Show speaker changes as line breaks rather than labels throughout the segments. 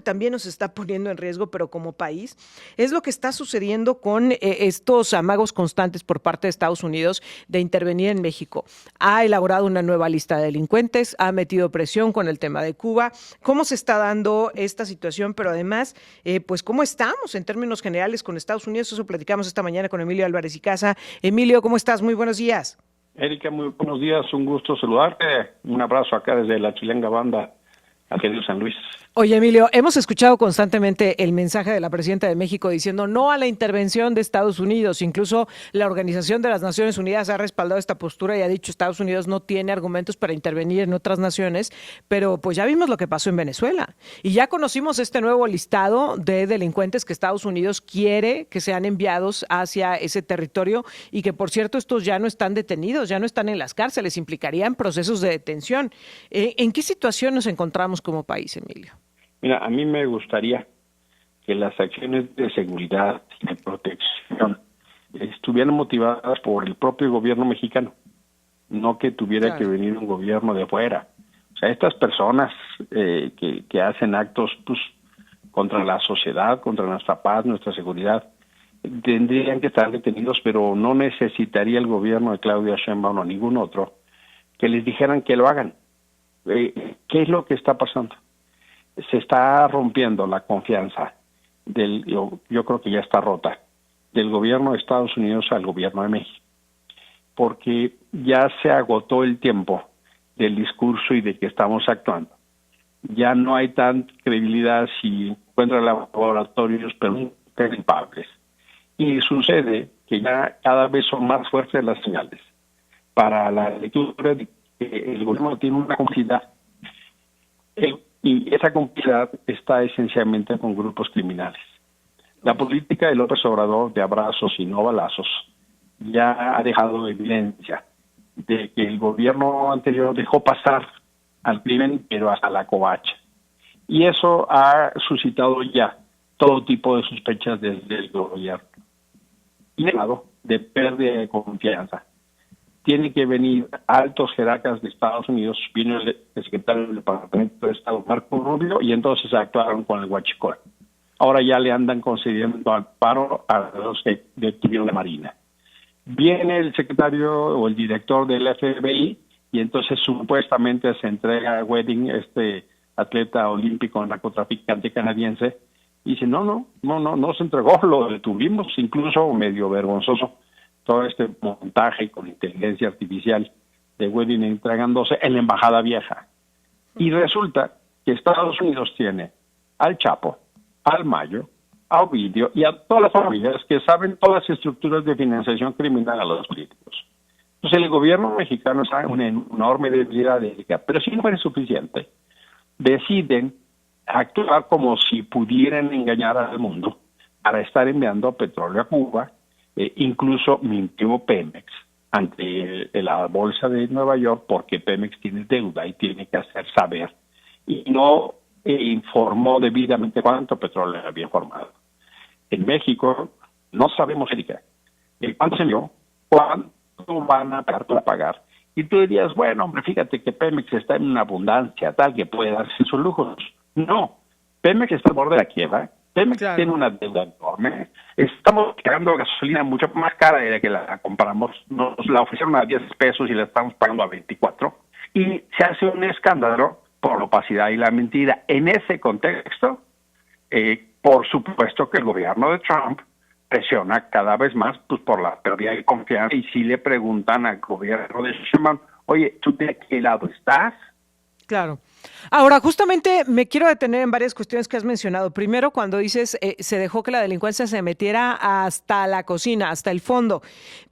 también nos está poniendo en riesgo, pero como país, es lo que está sucediendo con estos amagos constantes por parte de Estados Unidos de intervenir en México. Ha elaborado una nueva lista de delincuentes, ha metido presión con el tema de Cuba. ¿Cómo se está dando esta situación? Pero además, pues, ¿cómo estamos en términos generales con Estados Unidos? Eso platicamos esta mañana con Emilio Álvarez y Casa. Emilio, ¿cómo estás? Muy buenos días.
Erika, muy buenos días, un gusto saludarte. Un abrazo acá desde la Chilanga Banda, aquí de San Luis.
Oye, Emilio, hemos escuchado constantemente el mensaje de la presidenta de México diciendo no a la intervención de Estados Unidos. Incluso la Organización de las Naciones Unidas ha respaldado esta postura y ha dicho Estados Unidos no tiene argumentos para intervenir en otras naciones, pero pues ya vimos lo que pasó en Venezuela. Y ya conocimos este nuevo listado de delincuentes que Estados Unidos quiere que sean enviados hacia ese territorio y que, por cierto, estos ya no están detenidos, ya no están en las cárceles, implicarían procesos de detención. ¿En qué situación nos encontramos como país, Emilio?
Mira, a mí me gustaría que las acciones de seguridad y de protección estuvieran motivadas por el propio gobierno mexicano, no que tuviera que venir un gobierno de afuera. O sea, estas personas que hacen actos pues, contra la sociedad, contra nuestra paz, nuestra seguridad, tendrían que estar detenidos, pero no necesitaría el gobierno de Claudia Sheinbaum o ningún otro que les dijeran que lo hagan. ¿Qué es lo que está pasando? Se está rompiendo la confianza yo creo que ya está rota, del gobierno de Estados Unidos al gobierno de México, porque ya se agotó el tiempo del discurso y de que estamos actuando. Ya no hay tanta credibilidad si encuentran laboratorios pero culpables. Y sucede que ya cada vez son más fuertes las señales para la lectura de que el gobierno tiene una complicidad. Y esa complicidad está esencialmente con grupos criminales. La política de López Obrador de abrazos y no balazos ya ha dejado evidencia de que el gobierno anterior dejó pasar al crimen, pero hasta la covacha. Y eso ha suscitado ya todo tipo de sospechas desde el gobierno. Y de pérdida de confianza. Tienen que venir altos jerarcas de Estados Unidos, vino el secretario del Departamento de Estado, Marco Rubio, y entonces actuaron con el huachicol. Ahora ya le andan concediendo amparo a los que detuvieron la Marina. Viene el secretario o el director del FBI, y entonces supuestamente se entrega a Wedding, este atleta olímpico narcotraficante canadiense, y dice, no se entregó, lo detuvimos, incluso medio vergonzoso, todo este montaje con inteligencia artificial de Wedding entregándose en la Embajada Vieja. Y resulta que Estados Unidos tiene al Chapo, al Mayo, a Ovidio y a todas las familias que saben todas las estructuras de financiación criminal a los políticos. Entonces el gobierno mexicano está en una enorme debilidad, pero si no fuera suficiente, deciden actuar como si pudieran engañar al mundo para estar enviando petróleo a Cuba. Incluso mintió Pemex ante la bolsa de Nueva York porque Pemex tiene deuda y tiene que hacer saber y no informó debidamente cuánto petróleo había formado. En México no sabemos, Erika, cuánto se envió, cuánto van a pagar para pagar. Y tú dirías, bueno, hombre, fíjate que Pemex está en una abundancia tal que puede darse sus lujos. No, Pemex está al borde de la quiebra. Pemex tiene una deuda enorme. Estamos pagando gasolina mucho más cara de la que la compramos. Nos la ofrecieron a 10 pesos y la estamos pagando a 24. Y se hace un escándalo por la opacidad y la mentira. En ese contexto, por supuesto que el gobierno de Trump presiona cada vez más pues por la pérdida de confianza. Y si le preguntan al gobierno de Sheinbaum, oye, ¿tú de qué lado estás?
Claro. Ahora, justamente me quiero detener en varias cuestiones que has mencionado. Primero, cuando dices se dejó que la delincuencia se metiera hasta la cocina, hasta el fondo,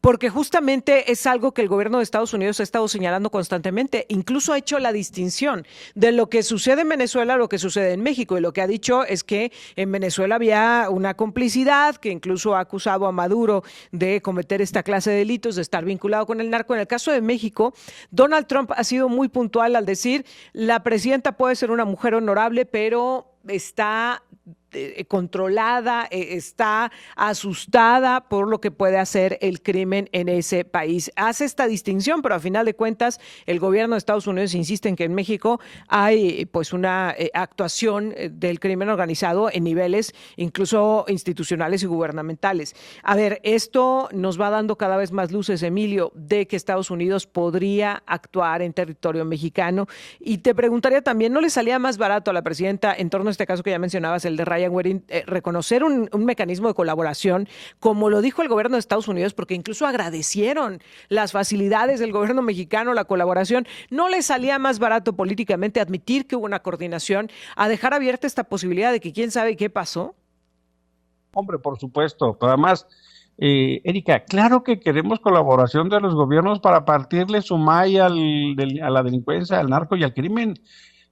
porque justamente es algo que el gobierno de Estados Unidos ha estado señalando constantemente. Incluso ha hecho la distinción de lo que sucede en Venezuela a lo que sucede en México. Y lo que ha dicho es que en Venezuela había una complicidad, que incluso ha acusado a Maduro de cometer esta clase de delitos, de estar vinculado con el narco. En el caso de México, Donald Trump ha sido muy puntual al decir la presidenta puede ser una mujer honorable, pero está controlada, está asustada por lo que puede hacer el crimen en ese país. Hace esta distinción, pero a final de cuentas el gobierno de Estados Unidos insiste en que en México hay pues una actuación del crimen organizado en niveles incluso institucionales y gubernamentales. A ver, esto nos va dando cada vez más luces, Emilio, de que Estados Unidos podría actuar en territorio mexicano. Y te preguntaría también, ¿no le salía más barato a la presidenta, en torno a este caso que ya mencionabas, el de Ryan Waring, reconocer un mecanismo de colaboración, como lo dijo el gobierno de Estados Unidos, porque incluso agradecieron las facilidades del gobierno mexicano, la colaboración? ¿No le salía más barato políticamente admitir que hubo una coordinación, a dejar abierta esta posibilidad de que quién sabe qué pasó?
Hombre, por supuesto, pero además, Erika, claro que queremos colaboración de los gobiernos para partirle su maíz a la delincuencia, al narco y al crimen.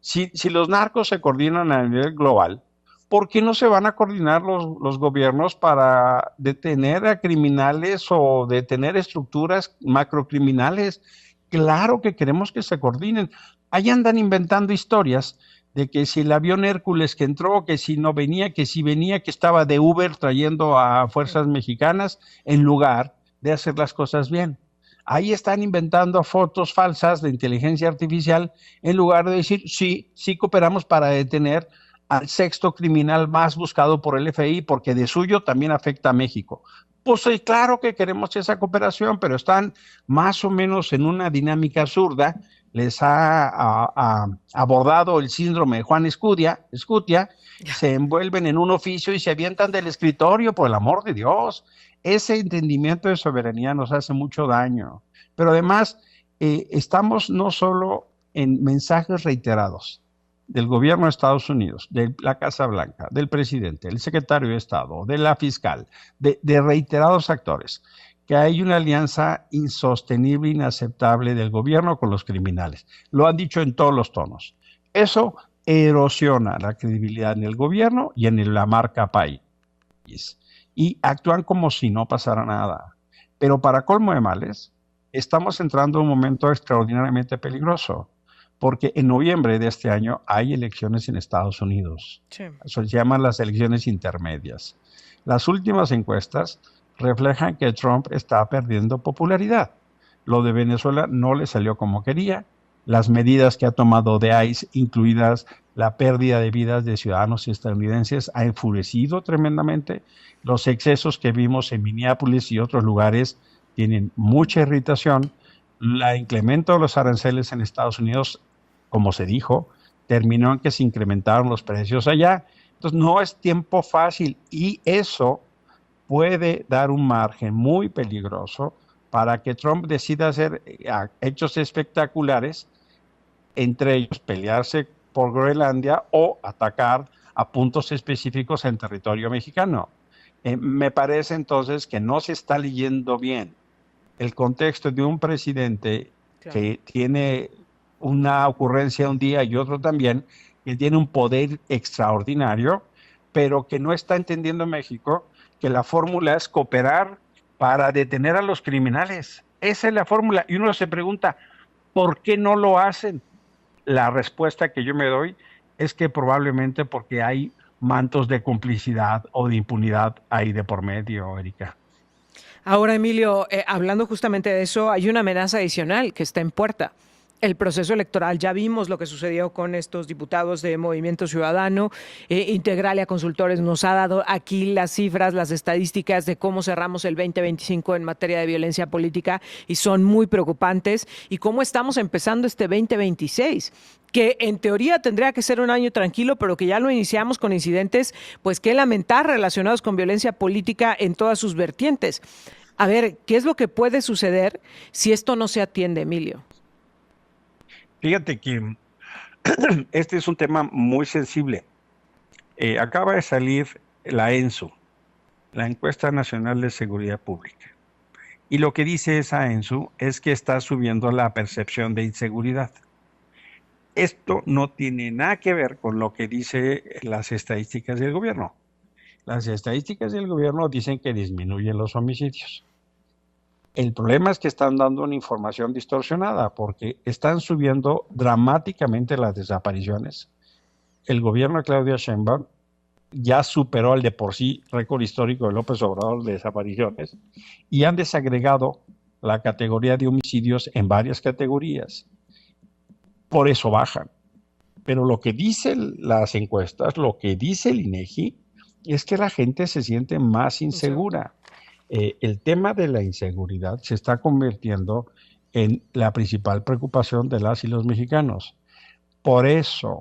Si los narcos se coordinan a nivel global, ¿por qué no se van a coordinar los gobiernos para detener a criminales o detener estructuras macrocriminales? Claro que queremos que se coordinen. Ahí andan inventando historias de que si el avión Hércules que entró, que si no venía, que si venía, que estaba de Uber trayendo a fuerzas mexicanas, en lugar de hacer las cosas bien. Ahí están inventando fotos falsas de inteligencia artificial, en lugar de decir, sí cooperamos para detener al sexto criminal más buscado por el FBI, porque de suyo también afecta a México. Pues claro que queremos esa cooperación, pero están más o menos en una dinámica absurda. Les ha abordado el síndrome de Juan Escutia, se envuelven en un oficio y se avientan del escritorio, por el amor de Dios. Ese entendimiento de soberanía nos hace mucho daño. Pero además, estamos no solo en mensajes reiterados del gobierno de Estados Unidos, de la Casa Blanca, del presidente, del secretario de Estado, de la fiscal, de reiterados actores, que hay una alianza insostenible, inaceptable del gobierno con los criminales. Lo han dicho en todos los tonos. Eso erosiona la credibilidad en el gobierno y en la marca país. Y actúan como si no pasara nada. Pero para colmo de males, estamos entrando en un momento extraordinariamente peligroso, porque en noviembre de este año hay elecciones en Estados Unidos. Sí. Eso se llaman las elecciones intermedias. Las últimas encuestas reflejan que Trump está perdiendo popularidad. Lo de Venezuela no le salió como quería. Las medidas que ha tomado de ICE, incluidas la pérdida de vidas de ciudadanos estadounidenses, ha enfurecido tremendamente. Los excesos que vimos en Minneapolis y otros lugares tienen mucha irritación. El incremento de los aranceles en Estados Unidos, como se dijo, terminó en que se incrementaron los precios allá. Entonces no es tiempo fácil y eso puede dar un margen muy peligroso para que Trump decida hacer hechos espectaculares, entre ellos pelearse por Groenlandia o atacar a puntos específicos en territorio mexicano. Me parece entonces que no se está leyendo bien el contexto de un presidente que tiene una ocurrencia un día y otro también, que tiene un poder extraordinario, pero que no está entendiendo México que la fórmula es cooperar para detener a los criminales. Esa es la fórmula. Y uno se pregunta, ¿por qué no lo hacen? La respuesta que yo me doy es que probablemente porque hay mantos de complicidad o de impunidad ahí de por medio, Erika.
Ahora, Emilio, hablando justamente de eso, hay una amenaza adicional que está en puerta. El proceso electoral, ya vimos lo que sucedió con estos diputados de Movimiento Ciudadano. Integralia Consultores nos ha dado aquí las cifras, las estadísticas de cómo cerramos el 2025 en materia de violencia política y son muy preocupantes. Y cómo estamos empezando este 2026, que en teoría tendría que ser un año tranquilo, pero que ya lo iniciamos con incidentes, pues que lamentar, relacionados con violencia política en todas sus vertientes. A ver, ¿qué es lo que puede suceder si esto no se atiende, Emilio?
Fíjate que este es un tema muy sensible. Acaba de salir la ENSU, la Encuesta Nacional de Seguridad Pública. Y lo que dice esa ENSU es que está subiendo la percepción de inseguridad. Esto no tiene nada que ver con lo que dicen las estadísticas del gobierno. Las estadísticas del gobierno dicen que disminuyen los homicidios. El problema es que están dando una información distorsionada porque están subiendo dramáticamente las desapariciones. El gobierno de Claudia Sheinbaum ya superó el de por sí récord histórico de López Obrador de desapariciones y han desagregado la categoría de homicidios en varias categorías. Por eso bajan. Pero lo que dicen las encuestas, lo que dice el INEGI, es que la gente se siente más insegura. El tema de la inseguridad se está convirtiendo en la principal preocupación de las y los mexicanos. Por eso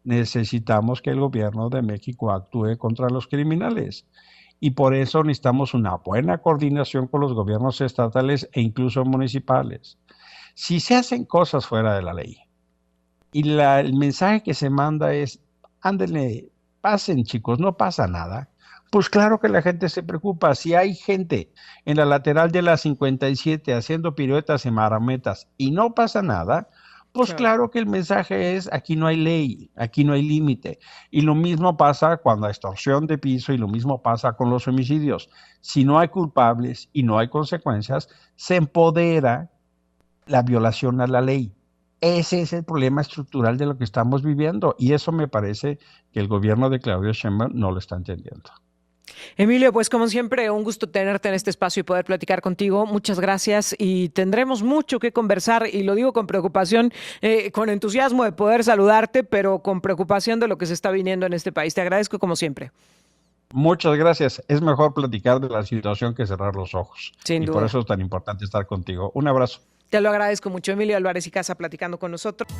necesitamos que el gobierno de México actúe contra los criminales. Y por eso necesitamos una buena coordinación con los gobiernos estatales e incluso municipales. Si se hacen cosas fuera de la ley y el mensaje que se manda es, ándenle, pasen chicos, no pasa nada, pues claro que la gente se preocupa. Si hay gente en la lateral de la 57 haciendo piruetas y marionetas y no pasa nada, pues claro que el mensaje es, aquí no hay ley, aquí no hay límite. Y lo mismo pasa cuando hay extorsión de piso y lo mismo pasa con los homicidios. Si no hay culpables y no hay consecuencias, se empodera la violación a la ley. Ese es el problema estructural de lo que estamos viviendo y eso me parece que el gobierno de Claudia Sheinbaum no lo está entendiendo.
Emilio, pues como siempre, un gusto tenerte en este espacio y poder platicar contigo. Muchas gracias y tendremos mucho que conversar y lo digo con preocupación, con entusiasmo de poder saludarte, pero con preocupación de lo que se está viniendo en este país. Te agradezco como siempre.
Muchas gracias. Es mejor platicar de la situación que cerrar los ojos.
Sin duda.
Por eso es tan importante estar contigo. Un abrazo.
Te lo agradezco mucho, Emilio Álvarez y Casa, platicando con nosotros.